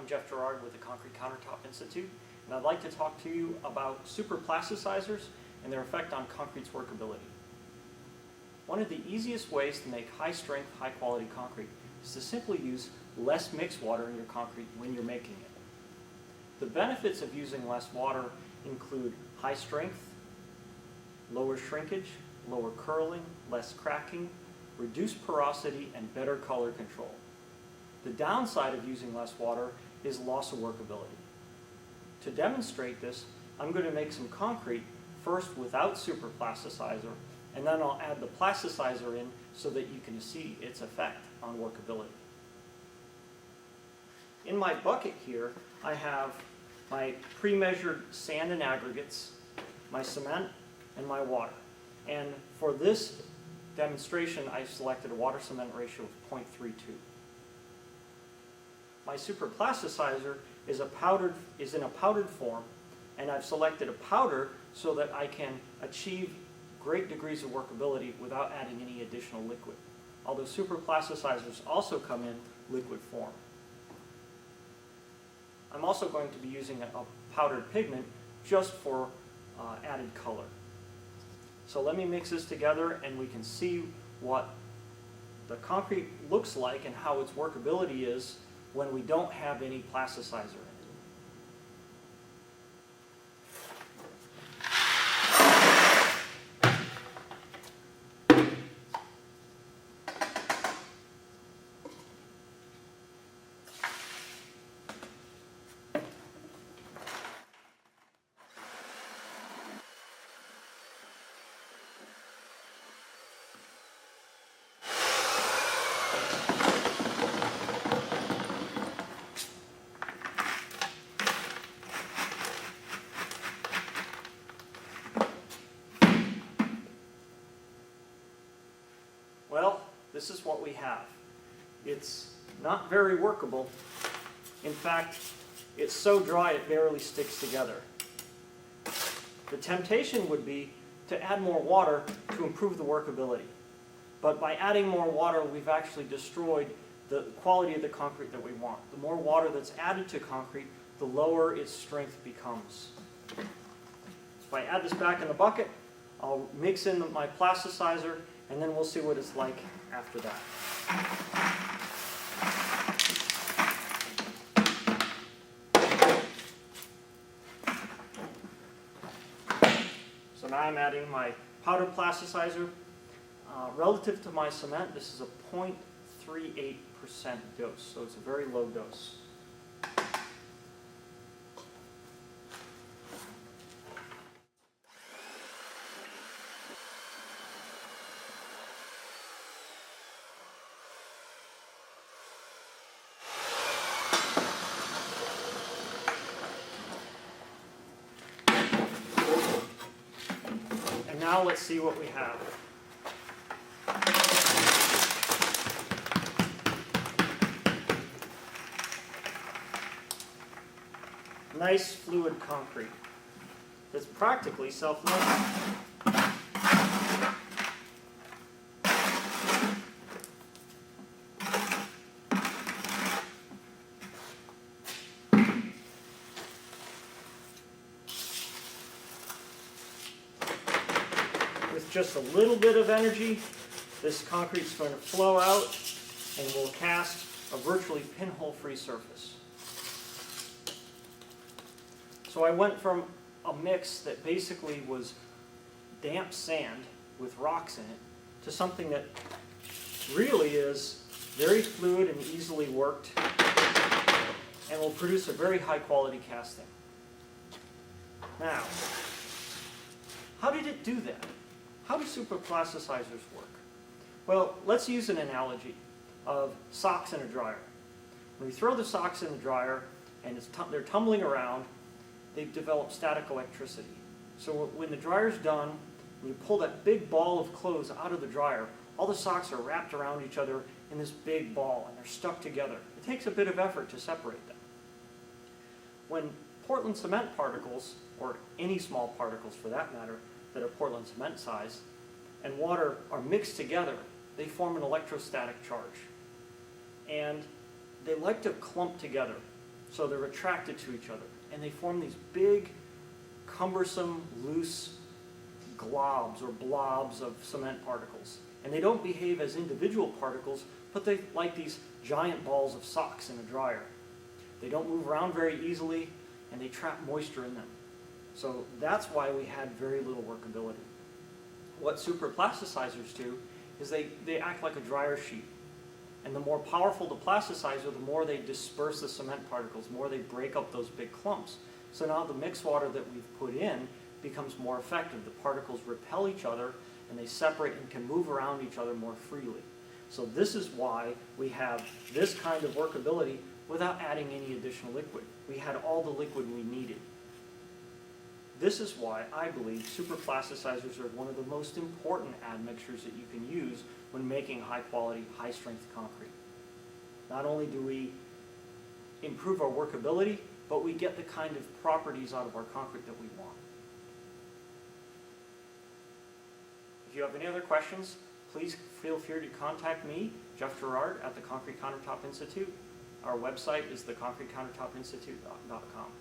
Jeff Gerard with the Concrete Countertop Institute, and I'd like to talk to you about super plasticizers and their effect on concrete's workability. One of the easiest ways to make high-strength, high-quality concrete is to simply use less mixed water in your concrete when you're making it. The benefits of using less water include high strength, lower shrinkage, lower curling, less cracking, reduced porosity, and better color control. The downside of using less water is loss of workability. To demonstrate this, I'm going to make some concrete first without super plasticizer, and then I'll add the plasticizer in so that you can see its effect on workability. In my bucket here, I have my pre-measured sand and aggregates, my cement, and my water. And for this demonstration, I've selected a water-cement ratio of 0.32. My super plasticizer is in a powdered form, and I've selected a powder so that I can achieve great degrees of workability without adding any additional liquid. Although super plasticizers also come in liquid form. I'm also going to be using a powdered pigment just for added color. So let me mix this together and we can see what the concrete looks like and how its workability is when we don't have any plasticizer in it. Well, this is what we have. It's not very workable. In fact, it's so dry it barely sticks together. The temptation would be to add more water to improve the workability. But by adding more water, we've actually destroyed the quality of the concrete that we want. The more water that's added to concrete, the lower its strength becomes. If I add this back in the bucket, I'll mix in my plasticizer, and then we'll see what it's like after that. So now I'm adding my powdered plasticizer. Relative to my cement, this is a 0.38% dose, so it's a very low dose. And now let's see what we have. Nice fluid concrete that's practically self-leveling. With just a little bit of energy, this concrete is going to flow out and will cast a virtually pinhole-free surface. So I went from a mix that basically was damp sand with rocks in it to something that really is very fluid and easily worked and will produce a very high quality casting. Now, how did it do that? How do super plasticizers work? Well, let's use an analogy of socks in a dryer. When you throw the socks in the dryer and they're tumbling around, they've developed static electricity. So when the dryer's done, and you pull that big ball of clothes out of the dryer, all the socks are wrapped around each other in this big ball, and they're stuck together. It takes a bit of effort to separate them. When Portland cement particles, or any small particles for that matter, that are Portland cement size, and water are mixed together, they form an electrostatic charge. And they like to clump together. So they're attracted to each other, and they form these big, cumbersome, loose globs or blobs of cement particles. And they don't behave as individual particles, but they like these giant balls of socks in a dryer. They don't move around very easily, and they trap moisture in them. So that's why we had very little workability. What super plasticizers do is they act like a dryer sheet. And the more powerful the plasticizer, the more they disperse the cement particles, the more they break up those big clumps. So now the mix water that we've put in becomes more effective. The particles repel each other, and they separate and can move around each other more freely. So this is why we have this kind of workability without adding any additional liquid. We had all the liquid we needed. This is why I believe super plasticizers are one of the most important admixtures that you can use when making high quality, high strength concrete. Not only do we improve our workability, but we get the kind of properties out of our concrete that we want. If you have any other questions, please feel free to contact me, Jeff Gerard, at the Concrete Countertop Institute. Our website is theconcretecountertopinstitute.com.